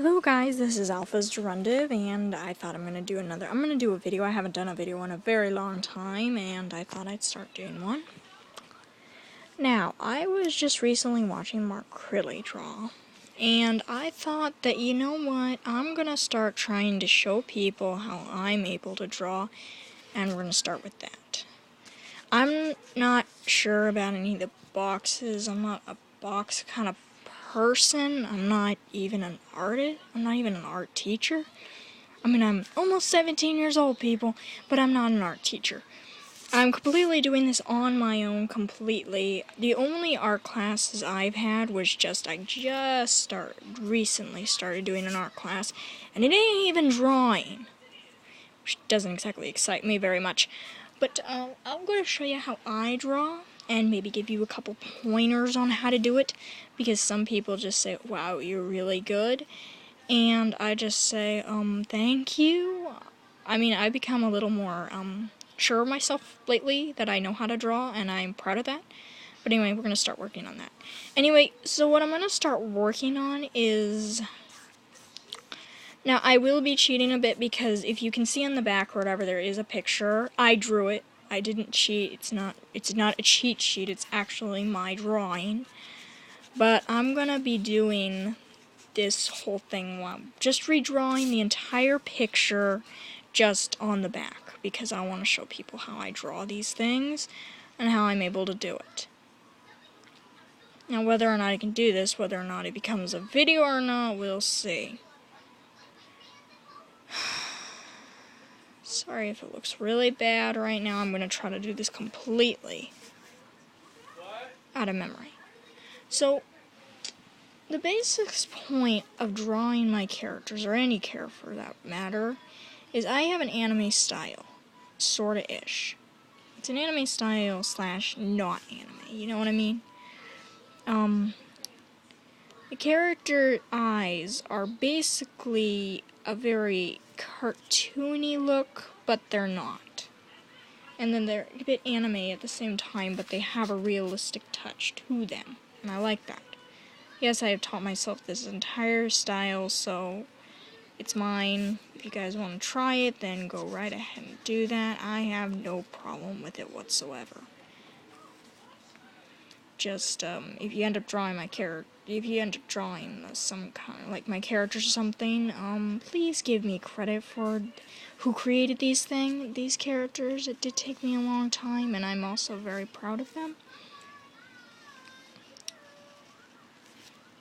Hello guys, this is Alpha's Gerundive, and I thought I'm gonna do a video. I haven't done a video in a very long time, and I thought I'd start doing one. Now, I was just recently watching Mark Crilly draw, and I thought that, you know what, I'm gonna start trying to show people how I'm able to draw, and we're gonna start with that. I'm not sure about any of the boxes. I'm not a box kind of person. I'm not even an artist. I'm not even an art teacher. I mean, I'm almost 17 years old, people, but I'm not an art teacher. I'm completely doing this on my own, completely. The only art classes I've had was recently started doing an art class, and it ain't even drawing, which doesn't exactly excite me very much. But I'm going to show you how I draw, and maybe give you a couple pointers on how to do it, because some people just say, wow, you're really good, and I just say, thank you. I mean, I've become a little more, sure of myself lately that I know how to draw, and I'm proud of that. But anyway, we're going to start working on that. Anyway, so what I'm going to start working on is... Now, I will be cheating a bit, because if you can see on the back or whatever, there is a picture. I drew it. I didn't cheat. It's not a cheat sheet. It's actually my drawing. But I'm going to be doing this whole thing while just redrawing the entire picture just on the back, because I want to show people how I draw these things and how I'm able to do it. Now, whether or not I can do this, whether or not it becomes a video or not, we'll see. Sorry if it looks really bad right now. I'm going to try to do this completely out of memory. So, the basic point of drawing my characters, or any character for that matter, is I have an anime style. Sorta-ish. It's an anime style / not anime, you know what I mean? The character eyes are basically a very cartoony look, but they're not. And then they're a bit anime at the same time, but they have a realistic touch to them, and I like that. Yes, I have taught myself this entire style, so it's mine. If you guys want to try it, then go right ahead and do that. I have no problem with it whatsoever. Just, if you end up drawing some kind of, like, my characters or something, please give me credit for who created these characters. It did take me a long time, and I'm also very proud of them.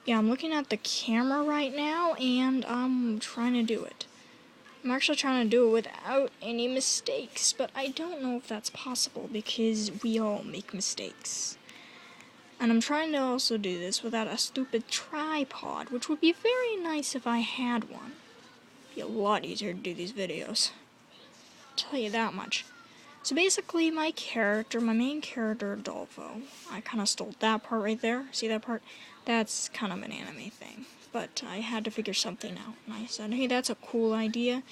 Yeah, I'm looking at the camera right now, and I'm trying to do it. I'm actually trying to do it without any mistakes, but I don't know if that's possible, because we all make mistakes. And I'm trying to also do this without a stupid tripod, which would be very nice if I had one. It'd be a lot easier to do these videos. I'll tell you that much. So basically, my main character, Adolfo, I kind of stole that part right there. See that part? That's kind of an anime thing. But I had to figure something out. And I said, hey, that's a cool idea.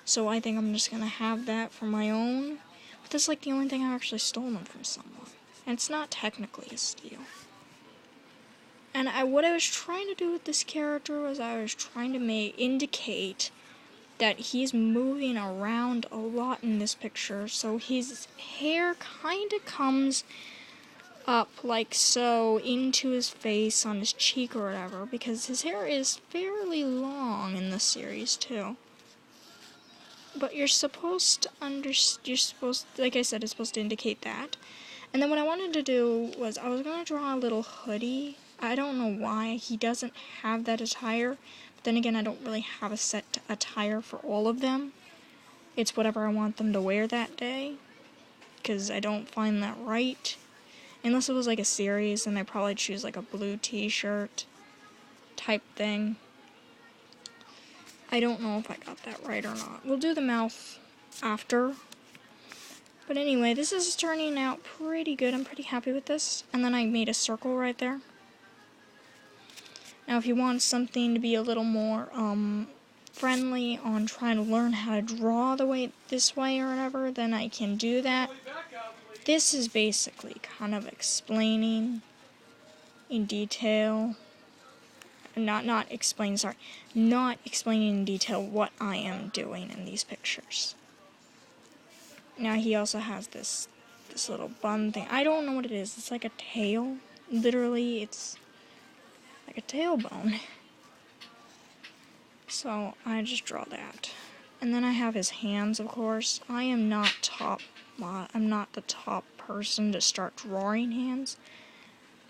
So I think I'm just going to have that for my own. But that's like the only thing I've actually stolen from someone. And it's not technically a steal. And what I was trying to do with this character was I was trying to indicate that he's moving around a lot in this picture, so his hair kind of comes up like so into his face, on his cheek or whatever, because his hair is fairly long in this series too. But like I said, it's supposed to indicate that. And then what I wanted to do was I was going to draw a little hoodie. I don't know why he doesn't have that attire. But then again, I don't really have a set attire for all of them. It's whatever I want them to wear that day, because I don't find that right. Unless it was like a series, then I'd probably choose like a blue t-shirt type thing. I don't know if I got that right or not. We'll do the mouth after. But anyway, this is turning out pretty good. I'm pretty happy with this. And then I made a circle right there. Now, if you want something to be a little more friendly on trying to learn how to draw this way or whatever, then I can do that. This is basically kind of explaining in detail not explaining in detail what I am doing in these pictures. Now he also has this little bun thing. I don't know what it is. It's like a tail. Literally, it's like a tailbone. So I just draw that. And then I have his hands, of course. I'm not the top person to start drawing hands.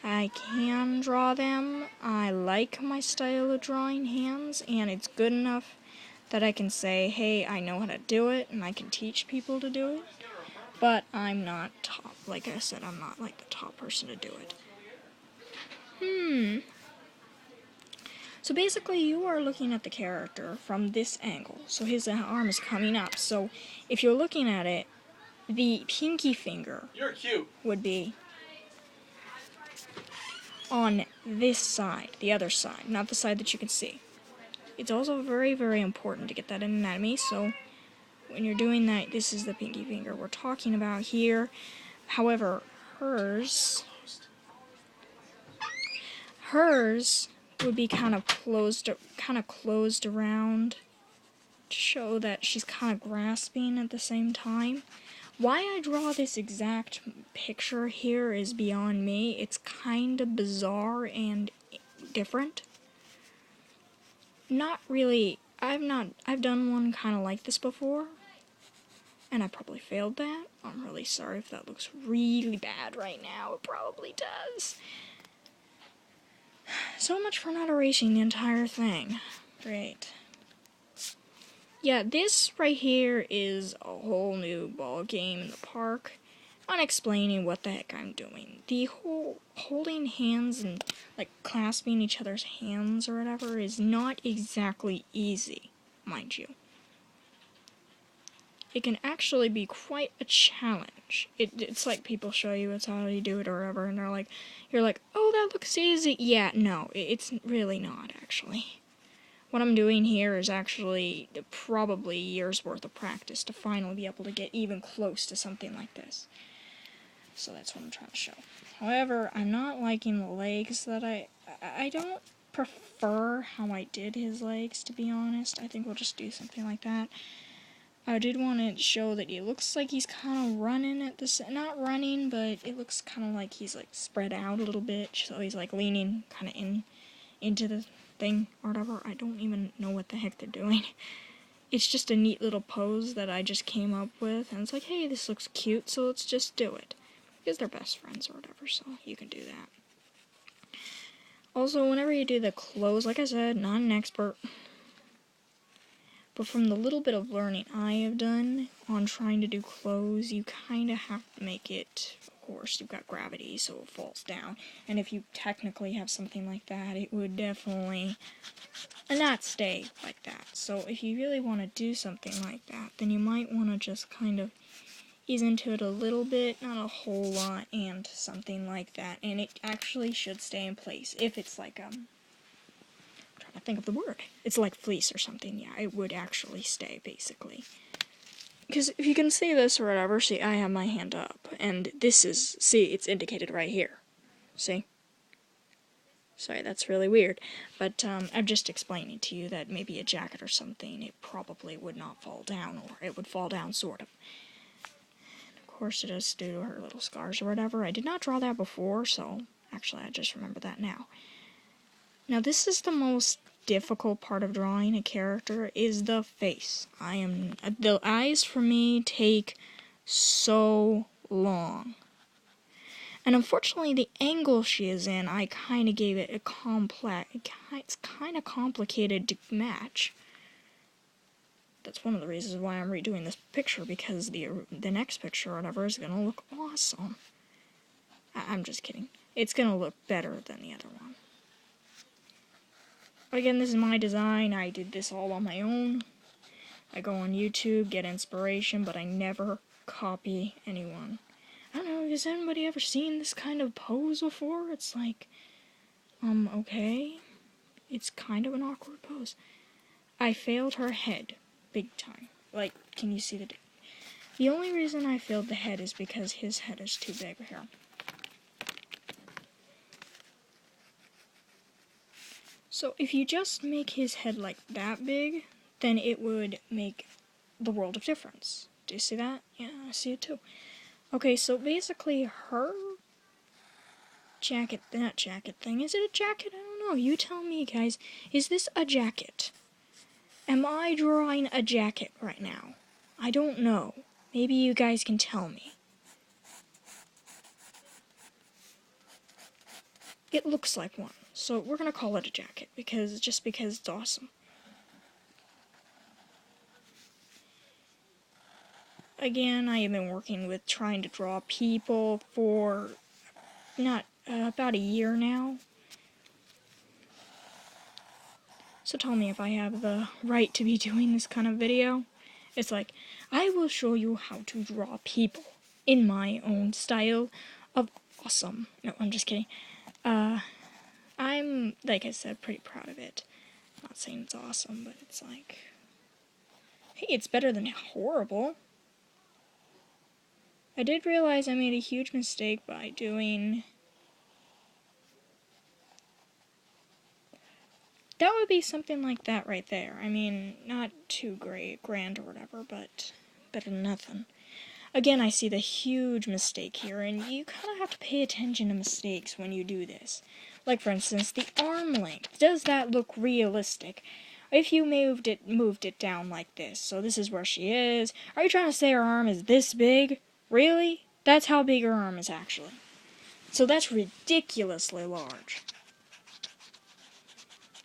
I can draw them. I like my style of drawing hands, and it's good enough that I can say, hey, I know how to do it, and I can teach people to do it. But I'm not top. Like I said, I'm not like the top person to do it. So basically, you are looking at the character from this angle. So his arm is coming up. So if you're looking at it, the pinky finger would be on this side, the other side, not the side that you can see. It's also very, very important to get that in anatomy. So when you're doing that, this is the pinky finger we're talking about here. However, hers would be kind of closed around to show that she's kind of grasping at the same time. Why I draw this exact picture here is beyond me. It's kind of bizarre and different. Not really. I've done one kind of like this before, and I probably failed that. I'm really sorry if that looks really bad right now. It probably does. So much for not erasing the entire thing. Great. Yeah, this right here is a whole new ball game in the park on explaining what the heck I'm doing. The whole holding hands and like clasping each other's hands or whatever is not exactly easy, mind you. It can actually be quite a challenge. It's like people show you it's how you do it or whatever, and you're like, oh, that looks easy. Yeah, no, it's really not, actually. What I'm doing here is actually probably years worth of practice to finally be able to get even close to something like this. So that's what I'm trying to show. However, I'm not liking the legs that I don't prefer how I did his legs, to be honest. I think we'll just do something like that. I did want to show that it looks like he's kind of running at this, not running, but it looks kind of like he's like spread out a little bit, so he's like leaning kind of into the thing or whatever. I don't even know what the heck they're doing. It's just a neat little pose that I just came up with, and it's like, hey, this looks cute, so let's just do it. Because they're best friends or whatever, so you can do that. Also, whenever you do the clothes, like I said, not an expert, but from the little bit of learning I have done on trying to do clothes, you kind of have to make it, of course, you've got gravity, so it falls down. And if you technically have something like that, it would definitely not stay like that. So if you really want to do something like that, then you might want to just kind of ease into it a little bit, not a whole lot, and something like that. And it actually should stay in place. If it's like, I think of the word. It's like fleece or something. Yeah, it would actually stay, basically. Because if you can see this or whatever, see, I have my hand up. And this is, see, it's indicated right here. See? Sorry, that's really weird. But I'm just explaining to you that maybe a jacket or something, it probably would not fall down, or it would fall down, sort of. And of course, it is due to her little scars or whatever. I did not draw that before, so actually, I just remember that now. Now, this is the most difficult part of drawing a character, is the face. The eyes for me take so long. And unfortunately, the angle she is in, I kind of gave it a it's kind of complicated to match. That's one of the reasons why I'm redoing this picture, because the next picture or whatever is going to look awesome. I'm just kidding. It's going to look better than the other one. Again, this is my design. I did this all on my own. I go on YouTube, get inspiration, but I never copy anyone. I don't know, has anybody ever seen this kind of pose before? It's like, okay. It's kind of an awkward pose. I failed her head, big time. Like, can you see the only reason I failed the head is because his head is too big here. So if you just make his head like that big, then it would make the world of difference. Do you see that? Yeah, I see it too. Okay, so basically her jacket, that jacket thing, is it a jacket? I don't know. You tell me, guys. Is this a jacket? Am I drawing a jacket right now? I don't know. Maybe you guys can tell me. It looks like one, so we're gonna call it a jacket because it's awesome. Again, I have been working with trying to draw people for about a year now. So tell me if I have the right to be doing this kind of video. It's like, I will show you how to draw people in my own style of awesome. No, I'm just kidding. I'm, like I said, pretty proud of it. I'm not saying it's awesome, but it's like, hey, it's better than horrible. I did realize I made a huge mistake by doing... That would be something like that right there. I mean, not too grand or whatever, but better than nothing. Again, I see the huge mistake here, and you kind of have to pay attention to mistakes when you do this. Like, for instance, the arm length. Does that look realistic? If you moved it down like this, so this is where she is. Are you trying to say her arm is this big? Really? That's how big her arm is, actually. So that's ridiculously large.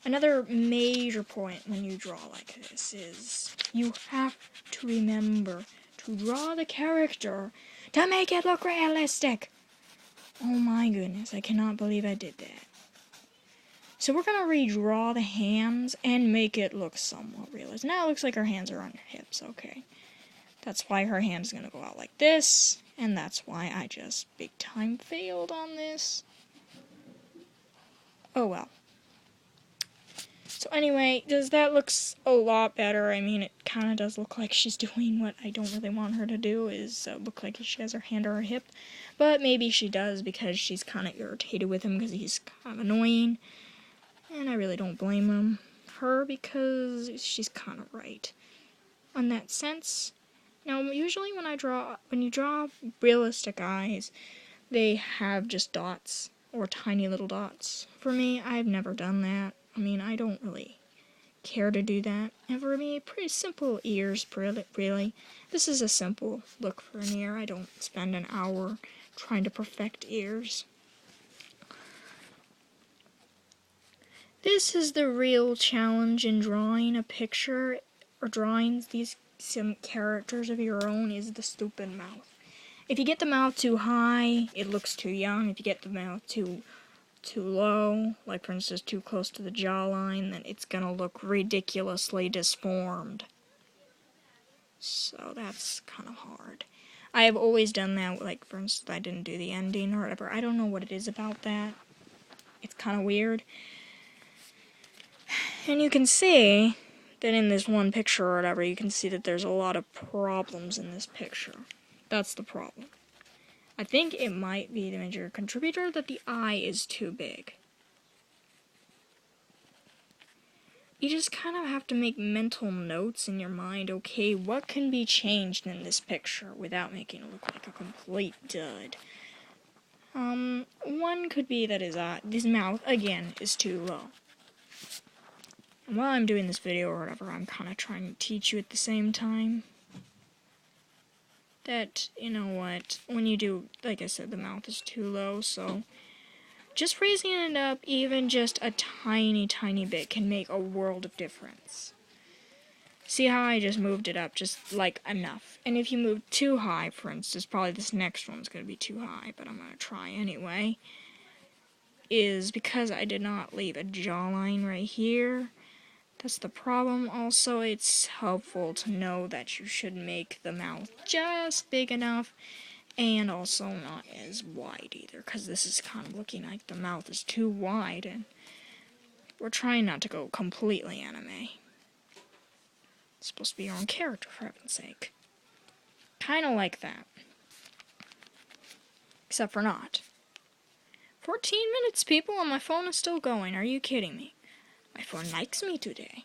Another major point when you draw like this is you have to remember to draw the character to make it look realistic. Oh my goodness, I cannot believe I did that. So we're going to redraw the hands and make it look somewhat realistic. Now it looks like her hands are on her hips, okay. That's why her hand's going to go out like this, and that's why I just big time failed on this. Oh well. So anyway, that looks a lot better. I mean, it kind of does look like she's doing what I don't really want her to do, is look like she has her hand on her hip. But maybe she does because she's kind of irritated with him because he's kind of annoying. And I really don't blame her because she's kind of right on that sense. Now, usually when you draw realistic eyes, they have just dots or tiny little dots. For me, I've never done that. I mean, I don't really care to do that. And for me, pretty simple ears, really. This is a simple look for an ear. I don't spend an hour trying to perfect ears. This is the real challenge in drawing a picture, or drawing some characters of your own, is the stupid mouth. If you get the mouth too high, it looks too young. If you get the mouth too low, like for instance too close to the jawline, then it's gonna look ridiculously disformed. So that's kind of hard. I have always done that, like for instance I didn't do the ending or whatever. I don't know what it is about that. It's kind of weird. And you can see that in this one picture or whatever, you can see that there's a lot of problems in this picture. That's the problem. I think it might be the major contributor that the eye is too big. You just kind of have to make mental notes in your mind. Okay, what can be changed in this picture without making it look like a complete dud? One could be that his mouth, again, is too low. And while I'm doing this video or whatever, I'm kind of trying to teach you at the same time that, you know what, when you do, like I said, the mouth is too low, so just raising it up even just a tiny, tiny bit can make a world of difference. See how I just moved it up just like enough. And if you move too high, for instance, probably this next one's going to be too high, but I'm going to try anyway, is because I did not leave a jawline right here. That's the problem. Also, it's helpful to know that you should make the mouth just big enough and also not as wide either, because this is kind of looking like the mouth is too wide, and we're trying not to go completely anime. It's supposed to be your own character, for heaven's sake. Kind of like that. Except for not. 14 minutes, people, and my phone is still going. Are you kidding me? My phone likes me today.